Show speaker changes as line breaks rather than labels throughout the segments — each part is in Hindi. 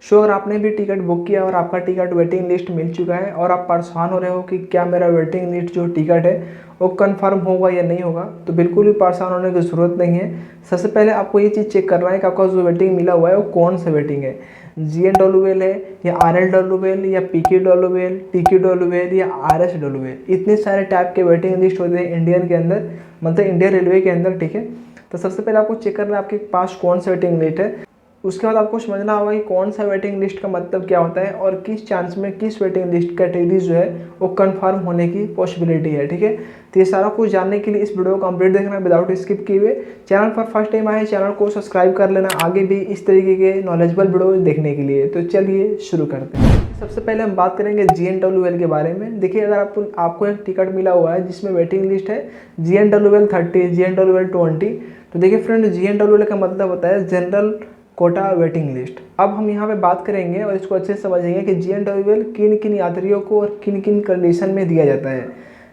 अगर आपने भी टिकट बुक किया और आपका टिकट वेटिंग लिस्ट मिल चुका है और आप परेशान हो रहे हो कि क्या मेरा वेटिंग लिस्ट जो टिकट है वो कंफर्म होगा या नहीं होगा, तो बिल्कुल भी परेशान होने की ज़रूरत नहीं है। सबसे पहले आपको ये चीज़ चेक करना है कि आपका जो वेटिंग मिला हुआ है वो कौन सा वेटिंग है, GNWL है या RLWL या PQWL, TQWL या RSWL। इतने सारे टाइप के वेटिंग लिस्ट होते हैं इंडियन के अंदर, मतलब इंडियन रेलवे के अंदर, ठीक है। तो सबसे पहले आपको चेक करना है आपके पास कौन सा वेटिंग लिस्ट है। उसके बाद आपको समझना होगा कि कौन सा वेटिंग लिस्ट का मतलब क्या होता है और किस चांस में किस वेटिंग लिस्ट कैटेगरी जो है वो कंफर्म होने की पॉसिबिलिटी है, ठीक है। तो ये सारा कुछ जानने के लिए इस वीडियो को कंप्लीट देखना विदाउट स्किप किए हुए। चैनल पर फर्स्ट टाइम आए चैनल को सब्सक्राइब कर लेना आगे भी इस तरीके के नॉलेजेबल वीडियो देखने के लिए। तो चलिए शुरू करते हैं। सबसे पहले हम बात करेंगे GNWL के बारे में। देखिए, अगर आपको एक टिकट मिला हुआ है जिसमें वेटिंग लिस्ट है GNWL 30, GNWL 20, तो देखिए फ्रेंड, GNWL का मतलब होता है जनरल कोटा वेटिंग लिस्ट। अब हम यहाँ पे बात करेंगे और इसको अच्छे से समझेंगे कि GNWL किन किन यात्रियों को और किन किन कंडीशन में दिया जाता है।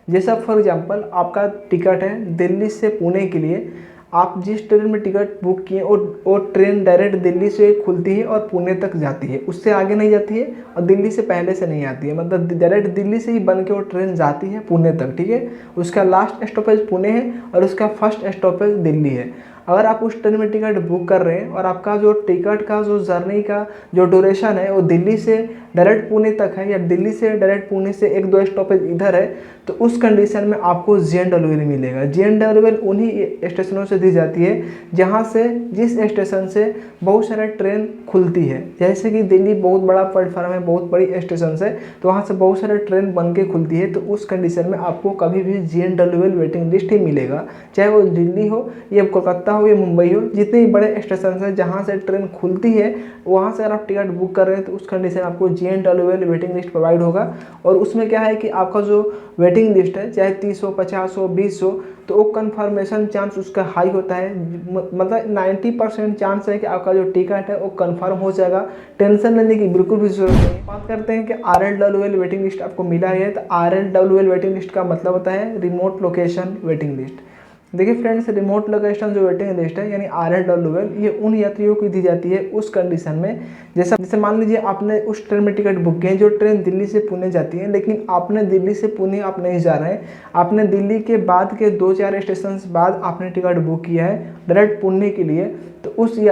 जैसा फॉर एग्जांपल आपका टिकट है दिल्ली से पुणे के लिए, आप जिस ट्रेन में टिकट बुक किए वो ट्रेन डायरेक्ट दिल्ली से खुलती है और पुणे तक जाती है, उससे आगे नहीं जाती है और दिल्ली से पहले से नहीं आती है, मतलब डायरेक्ट दिल्ली से ही बन के वो ट्रेन जाती है पुणे तक, ठीक है। उसका लास्ट स्टॉपेज पुणे है और उसका फर्स्ट स्टॉपेज दिल्ली है। अगर आप उस ट्रेन में टिकट बुक कर रहे हैं और आपका जो टिकट का जो जर्नी का जो ड्यूरेशन है वो दिल्ली से डायरेक्ट पुणे तक है या दिल्ली से डायरेक्ट पुणे से एक दो स्टॉपेज इधर है, तो उस कंडीशन में आपको GNWL मिलेगा। GNWL उन्हीं स्टेशनों से दी जाती है जहाँ से जिस स्टेशन से बहुत सारे ट्रेन खुलती है। जैसे कि दिल्ली बहुत बड़ा प्लेटफार्म है, बहुत बड़ी स्टेशन है, तो वहाँ से बहुत सारे ट्रेन बन के खुलती है, तो उस कंडीशन में आपको कभी भी GNWL वेटिंग लिस्ट ही मिलेगा, चाहे वो दिल्ली हो या कोलकाता हो या मुंबई हो। जितने बड़े स्टेशन है जहाँ से ट्रेन खुलती है वहाँ से अगर आप टिकट बुक कर रहे हैं तो उस कंडीशन में आपको GNWL वेटिंग लिस्ट प्रोवाइड होगा। और उसमें क्या है कि आपका जो वेटिंग लिस्ट है चाहे 30 हो, 50 हो, 20 हो, तो वो कन्फर्मेशन चांस उसका हाई होता है, मतलब 90% चांस है कि आपका जो टिकट है वो कंफर्म हो जाएगा। टेंशन लेने की बिल्कुल भी जरूरत नहीं। बात करते हैं कि RLWL वेटिंग लिस्ट आपको मिला है, तो RLWL वेटिंग लिस्ट का मतलब होता है रिमोट लोकेशन वेटिंग लिस्ट। देखिए फ्रेंड्स, रिमोट लोकेशन जो वेटिंग लिस्ट है यानी RLWL, ये उन यात्रियों को दी जाती है उस कंडीशन में, जैसे मान लीजिए आपने उस ट्रेन में टिकट बुक किया है जो ट्रेन दिल्ली से पुणे जाती है, लेकिन आपने दिल्ली से पुणे आप नहीं जा रहे हैं, आपने दिल्ली के बाद के 2-4 स्टेशन बाद आपने टिकट बुक किया है डायरेक्ट पुणे के लिए, तो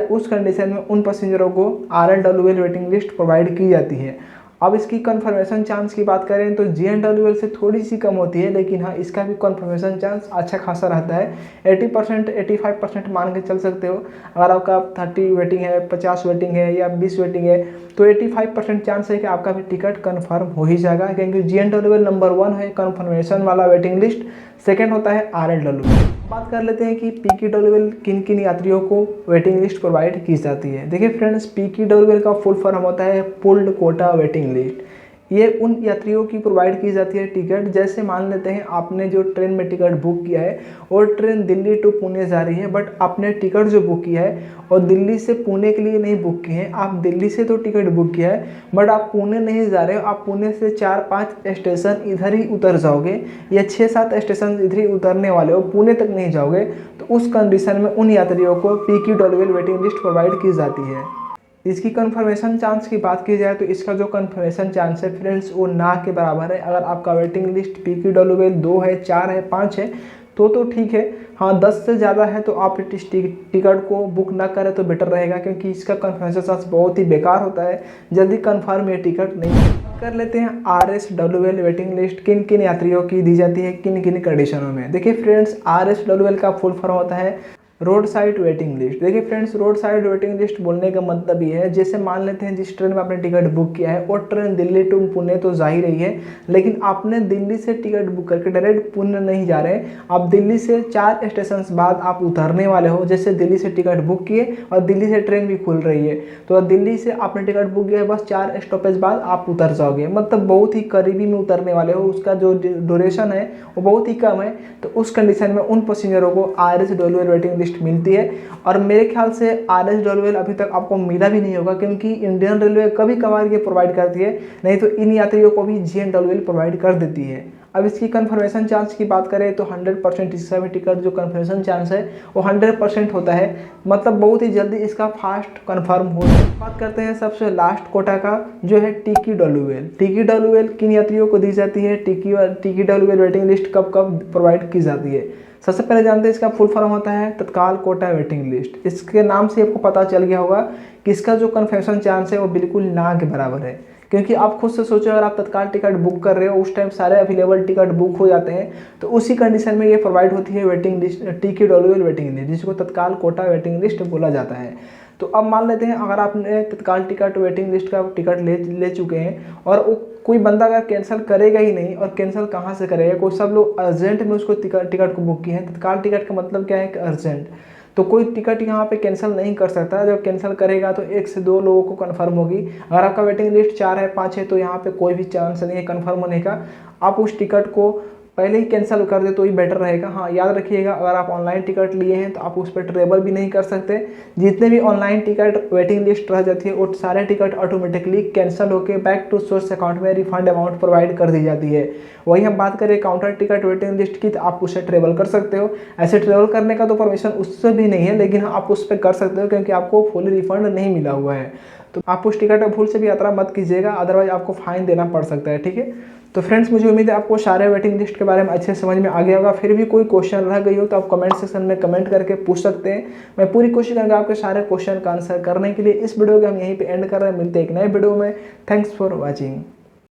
उस कंडीशन में उन पैसेंजरों को RLWL वेटिंग लिस्ट प्रोवाइड की जाती है। अब इसकी कन्फर्मेशन चांस की बात करें तो GNWL से थोड़ी सी कम होती है, लेकिन हाँ इसका भी कन्फर्मेशन चांस अच्छा खासा रहता है। 80% 85% मान के चल सकते हो। अगर आपका 30 वेटिंग है, 50 वेटिंग है या 20 वेटिंग है, तो 85% चांस है कि आपका भी टिकट कन्फर्म हो ही जाएगा, क्योंकि GNWL नंबर 1 है कन्फर्मेशन वाला वेटिंग लिस्ट, सेकेंड होता है RLWL। बात कर लेते हैं कि PQWL किन किन यात्रियों को वेटिंग लिस्ट प्रोवाइड की जाती है। देखिए फ्रेंड्स, PQWL का फुल फॉर्म होता है पुल्ड कोटा वेटिंग लिस्ट। ये उन यात्रियों की प्रोवाइड की जाती है टिकट, जैसे मान लेते हैं आपने जो ट्रेन में टिकट बुक किया है और ट्रेन दिल्ली टू पुणे जा रही है, बट आपने टिकट जो बुक किया है और दिल्ली से पुणे के लिए नहीं बुक किए हैं, आप दिल्ली से तो टिकट बुक किया है बट आप पुणे नहीं जा रहे हो, आप पुणे से 4-5 स्टेशन इधर ही उतर जाओगे या 6-7 स्टेशन इधर ही उतरने वाले हो, पुणे तक नहीं जाओगे, तो उस कंडीशन में उन यात्रियों को PQWL वेटिंग लिस्ट प्रोवाइड की जाती है। इसकी कन्फर्मेशन चांस की बात की जाए तो इसका जो कन्फर्मेशन चांस है फ्रेंड्स वो ना के बराबर है। अगर आपका वेटिंग लिस्ट PQWL 2 है, 4 है, 5 है तो ठीक है। हाँ 10 से ज़्यादा है तो आप इस टिकट को बुक ना करें तो बेटर रहेगा, क्योंकि इसका कन्फर्मेशन चांस बहुत ही बेकार होता है, जल्दी कन्फर्म ये टिकट नहीं कर लेते हैं। RSWL वेटिंग लिस्ट किन किन यात्रियों की दी जाती है, किन किन कंडीशनों में। देखिए फ्रेंड्स, RSWL का फुल फॉर्म होता है रोड साइड वेटिंग लिस्ट। देखिए friends, road side waiting list बोलने का मतलब ये है, जैसे मान लेते हैं जिस ट्रेन में आपने टिकट बुक किया है और ट्रेन दिल्ली टू पुणे तो जा ही रही है, लेकिन आपने दिल्ली से टिकट बुक करके डायरेक्ट पुणे नहीं जा रहे हैं, आप दिल्ली से 4 स्टेशन बाद आप उतरने वाले हो। जैसे दिल्ली से टिकट बुक किए और दिल्ली से ट्रेन भी खुल रही है, तो दिल्ली से आपने टिकट बुक किया है, बस 4 स्टॉपेज बाद आप उतर जाओगे, मतलब बहुत ही करीबी में उतरने वाले हो, उसका जो ड्यूरेशन है वो बहुत ही कम है, तो उस कंडीशन में उन पैसेंजरों को RSWL वेटिंग मिलती है। और मेरे ख्याल से RSWL अभी तक आपको मिला भी नहीं होगा, क्योंकि इंडियन रेलवे कभी कभार ये प्रोवाइड करती है, नहीं तो इन यात्रियों को भी GNWL प्रोवाइड कर देती है। अब इसकी कन्फर्मेशन चांस की बात करें तो 100% इसका भी टिकट जो कन्फर्मेशन चांस है वो 100% होता है, मतलब बहुत ही जल्दी इसका फास्ट कन्फर्म हो जाए। बात करते हैं सबसे लास्ट कोटा का जो है TQWL। TQWL किन यात्रियों को दी जाती है, TQWL वेटिंग लिस्ट कब कब प्रोवाइड की जाती है। सबसे पहले जानते हैं इसका फुल फॉर्म होता है तत्काल कोटा वेटिंग लिस्ट। इसके नाम से आपको पता चल गया होगा कि इसका जो कन्फर्मेशन चांस है वो बिल्कुल ना के बराबर है, क्योंकि आप खुद से सोचो अगर आप तत्काल टिकट बुक कर रहे हो उस टाइम सारे अवेलेबल टिकट बुक हो जाते हैं, तो उसी कंडीशन में ये प्रोवाइड होती है waiting list, TQWL waiting list, जिसको तत्काल कोटा वेटिंग लिस्ट बोला जाता है। तो अब मान लेते हैं अगर आपने तत्काल टिकट वेटिंग लिस्ट का टिकट ले चुके हैं और कोई बंदा अगर कैंसिल करेगा ही नहीं, और कैंसिल कहाँ से करेगा, कोई सब लोग अर्जेंट में उसको टिकट को बुक किए हैं। तत्काल टिकट का मतलब क्या है कि अर्जेंट, तो कोई टिकट यहाँ पे कैंसिल नहीं कर सकता। जब कैंसिल करेगा तो 1 से 2 लोगों को कंफर्म होगी। अगर आपका वेटिंग लिस्ट 4 है 5 है तो यहाँ पे कोई भी चांस नहीं है कंफर्म होने का। आप उस टिकट को पहले ही कैंसिल कर दे तो ही बेटर रहेगा। हाँ, याद रखिएगा अगर आप ऑनलाइन टिकट लिए हैं तो आप उस पर ट्रेवल भी नहीं कर सकते। जितने भी ऑनलाइन टिकट वेटिंग लिस्ट रह जाती है वो सारे टिकट ऑटोमेटिकली कैंसिल होकर बैक टू सोर्स अकाउंट में रिफंड अमाउंट प्रोवाइड कर दी जाती है। वही हम बात करें काउंटर टिकट वेटिंग लिस्ट की, तो आप उससे ट्रेवल कर सकते हो। ऐसे ट्रेवल करने का तो परमिशन उससे भी नहीं है, लेकिन आप उस पर कर सकते हो क्योंकि आपको फुल रिफंड नहीं मिला हुआ है। तो आप उस टिकट में भूल से भी यात्रा मत कीजिएगा, अदरवाइज आपको फाइन देना पड़ सकता है। ठीक है, तो फ्रेंड्स मुझे उम्मीद है आपको सारे वेटिंग लिस्ट के बारे में अच्छे समझ में आ गया होगा। फिर भी कोई क्वेश्चन रह गई हो तो आप कमेंट सेक्शन में कमेंट करके पूछ सकते हैं। मैं पूरी कोशिश करूँगा आपके सारे क्वेश्चन का आंसर करने के लिए। इस वीडियो को हम यहीं पे एंड कर रहे हैं, मिलते हैं एक नए वीडियो में। Thanks for watching.